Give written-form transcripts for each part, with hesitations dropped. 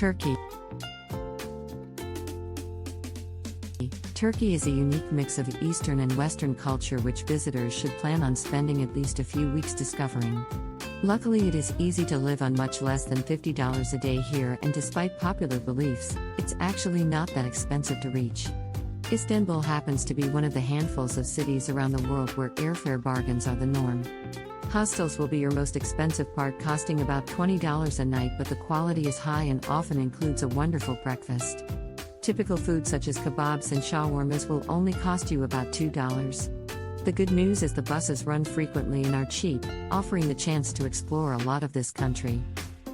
Turkey. Turkey is a unique mix of Eastern and Western culture which visitors should plan on spending at least a few weeks discovering. Luckily, it is easy to live on much less than $50 a day here, and despite popular beliefs, it's actually not that expensive to reach. Istanbul happens to be one of the handfuls of cities around the world where airfare bargains are the norm. Hostels will be your most expensive part, costing about $20 a night, but the quality is high and often includes a wonderful breakfast. Typical food such as kebabs and shawarmas will only cost you about $2. The good news is the buses run frequently and are cheap, offering the chance to explore a lot of this country.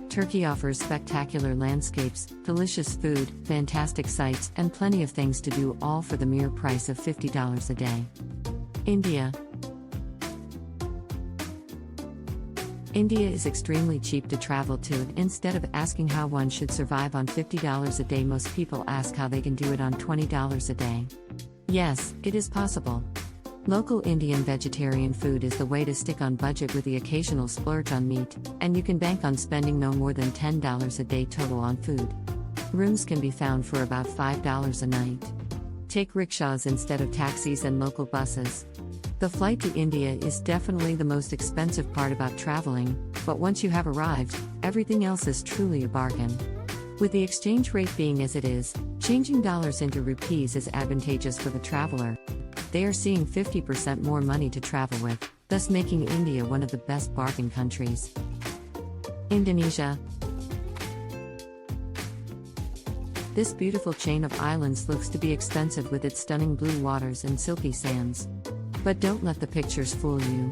Turkey offers spectacular landscapes, delicious food, fantastic sights, and plenty of things to do, all for the mere price of $50 a day. India. India is extremely cheap to travel to. Instead of asking how one should survive on $50 a day, most people ask how they can do it on $20 a day. Yes, it is possible. Local Indian vegetarian food is the way to stick on budget with the occasional splurge on meat, and you can bank on spending no more than $10 a day total on food. Rooms can be found for about $5 a night. Take rickshaws instead of taxis and local buses. The flight to India is definitely the most expensive part about traveling, but once you have arrived, everything else is truly a bargain. With the exchange rate being as it is, changing dollars into rupees is advantageous for the traveler. They are seeing 50% more money to travel with, thus making India one of the best bargain countries. Indonesia. This beautiful chain of islands looks to be expensive with its stunning blue waters and silky sands. But don't let the pictures fool you.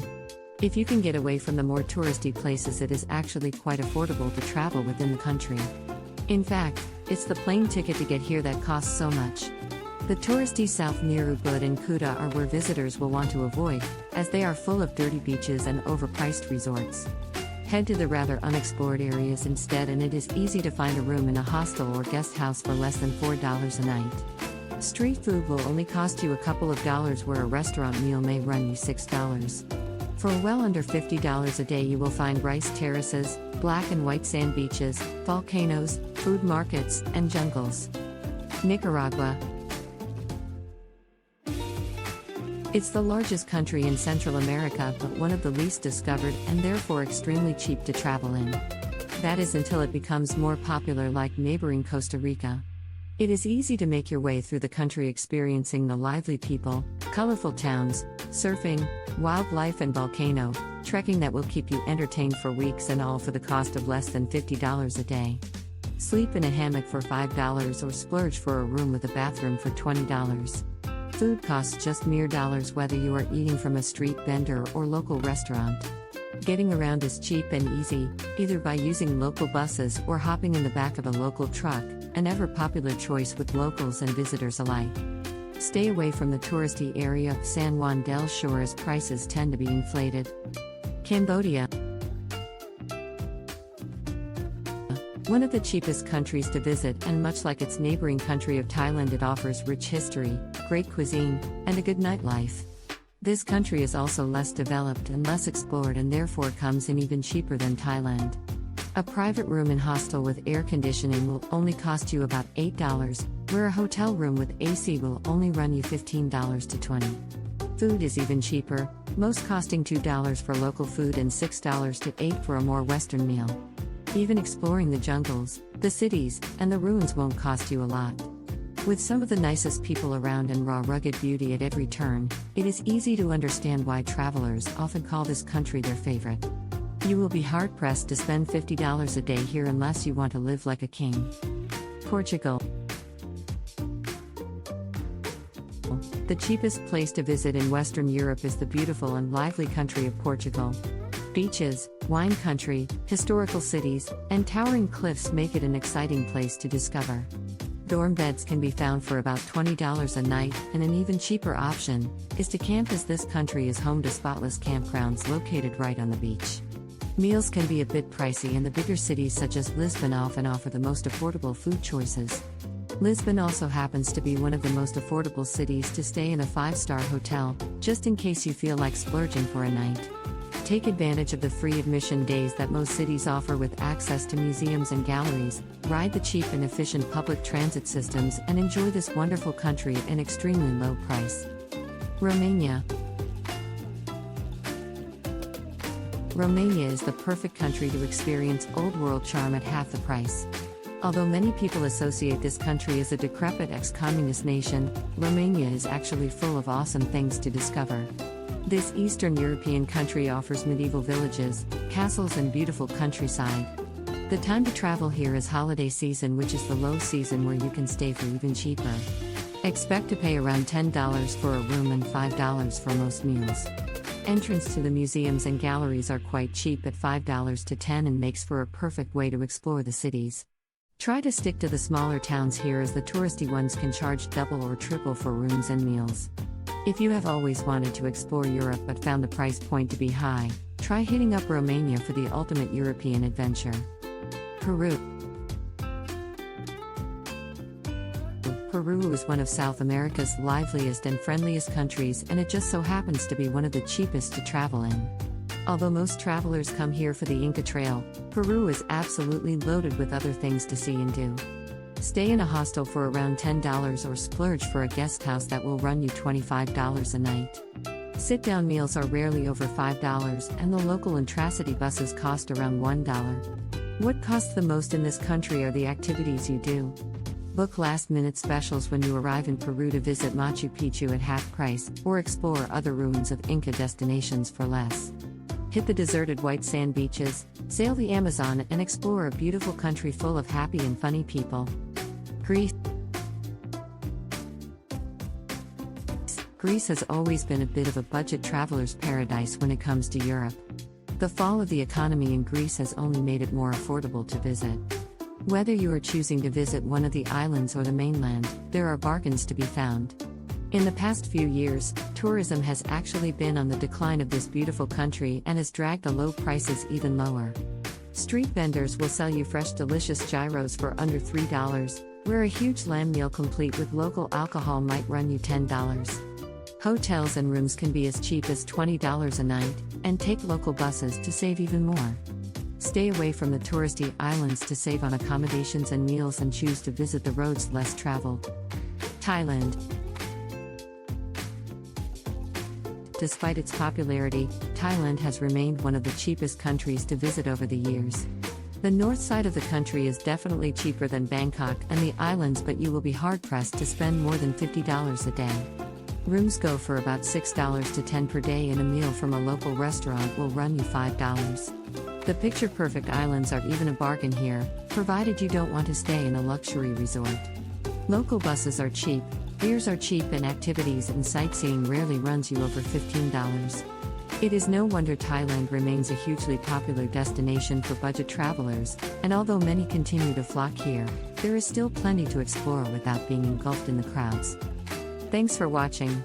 If you can get away from the more touristy places, it is actually quite affordable to travel within the country. In fact, it's the plane ticket to get here that costs so much. The touristy South near Ubud and Kuta are where visitors will want to avoid, as they are full of dirty beaches and overpriced resorts. Head to the rather unexplored areas instead, and it is easy to find a room in a hostel or guest house for less than $4 a night. Street food will only cost you a couple of dollars, where a restaurant meal may run you $6. For well under $50 a day, you will find rice terraces, black and white sand beaches, volcanoes, food markets, and jungles. Nicaragua. It's the largest country in Central America, but one of the least discovered and therefore extremely cheap to travel in. That is until it becomes more popular, like neighboring Costa Rica. It is easy to make your way through the country, experiencing the lively people, colorful towns, surfing, wildlife, and volcano trekking that will keep you entertained for weeks, and all for the cost of less than $50 a day. Sleep in a hammock for $5 or splurge for a room with a bathroom for $20. Food costs just mere dollars, whether you are eating from a street vendor or local restaurant. Getting around is cheap and easy, either by using local buses or hopping in the back of a local truck, an ever-popular choice with locals and visitors alike. Stay away from the touristy area of San Juan del Sur, as prices tend to be inflated. Cambodia. One of the cheapest countries to visit, and much like its neighboring country of Thailand, it offers rich history, great cuisine, and a good nightlife. This country is also less developed and less explored, and therefore comes in even cheaper than Thailand. A private room in hostel with air conditioning will only cost you about $8, where a hotel room with AC will only run you $15 to $20. Food is even cheaper, most costing $2 for local food and $6 to $8 for a more Western meal. Even exploring the jungles, the cities, and the ruins won't cost you a lot. With some of the nicest people around and raw rugged beauty at every turn, it is easy to understand why travelers often call this country their favorite. You will be hard-pressed to spend $50 a day here unless you want to live like a king. Portugal. The cheapest place to visit in Western Europe is the beautiful and lively country of Portugal. Beaches, wine country, historical cities, and towering cliffs make it an exciting place to discover. Dorm beds can be found for about $20 a night, and an even cheaper option is to camp, as this country is home to spotless campgrounds located right on the beach. Meals can be a bit pricey, and the bigger cities such as Lisbon often offer the most affordable food choices. Lisbon also happens to be one of the most affordable cities to stay in a 5-star hotel, just in case you feel like splurging for a night. Take advantage of the free admission days that most cities offer with access to museums and galleries, ride the cheap and efficient public transit systems, and enjoy this wonderful country at an extremely low price. Romania. Romania is the perfect country to experience old world charm at half the price. Although many people associate this country as a decrepit ex-communist nation, Romania is actually full of awesome things to discover. This Eastern European country offers medieval villages, castles, and beautiful countryside. The time to travel here is holiday season, which is the low season where you can stay for even cheaper. Expect to pay around $10 for a room and $5 for most meals. Entrance to the museums and galleries are quite cheap at $5 to $10 and makes for a perfect way to explore the cities. Try to stick to the smaller towns here, as the touristy ones can charge double or triple for rooms and meals. If you have always wanted to explore Europe but found the price point to be high, try hitting up Romania for the ultimate European adventure. Peru. Peru is one of South America's liveliest and friendliest countries, and it just so happens to be one of the cheapest to travel in. Although most travelers come here for the Inca Trail, Peru is absolutely loaded with other things to see and do. Stay in a hostel for around $10 or splurge for a guest house that will run you $25 a night. Sit-down meals are rarely over $5, and the local intracity buses cost around $1. What costs the most in this country are the activities you do. Book last-minute specials when you arrive in Peru to visit Machu Picchu at half price, or explore other ruins of Inca destinations for less. Hit the deserted white sand beaches, sail the Amazon, and explore a beautiful country full of happy and funny people. Greece. Greece has always been a bit of a budget traveler's paradise when it comes to Europe. The fall of the economy in Greece has only made it more affordable to visit. Whether you are choosing to visit one of the islands or the mainland, there are bargains to be found. In the past few years, tourism has actually been on the decline of this beautiful country and has dragged the low prices even lower. Street vendors will sell you fresh delicious gyros for under $3, where a huge lamb meal complete with local alcohol might run you $10. Hotels and rooms can be as cheap as $20 a night, and take local buses to save even more. Stay away from the touristy islands to save on accommodations and meals, and choose to visit the roads less traveled. Thailand. Despite its popularity, Thailand has remained one of the cheapest countries to visit over the years. The north side of the country is definitely cheaper than Bangkok and the islands, but you will be hard-pressed to spend more than $50 a day. Rooms go for about $6 to $10 per day, and a meal from a local restaurant will run you $5. The picture-perfect islands are even a bargain here, provided you don't want to stay in a luxury resort. Local buses are cheap, beers are cheap, and activities and sightseeing rarely runs you over $15. It is no wonder Thailand remains a hugely popular destination for budget travelers, and although many continue to flock here, there is still plenty to explore without being engulfed in the crowds. Thanks for watching.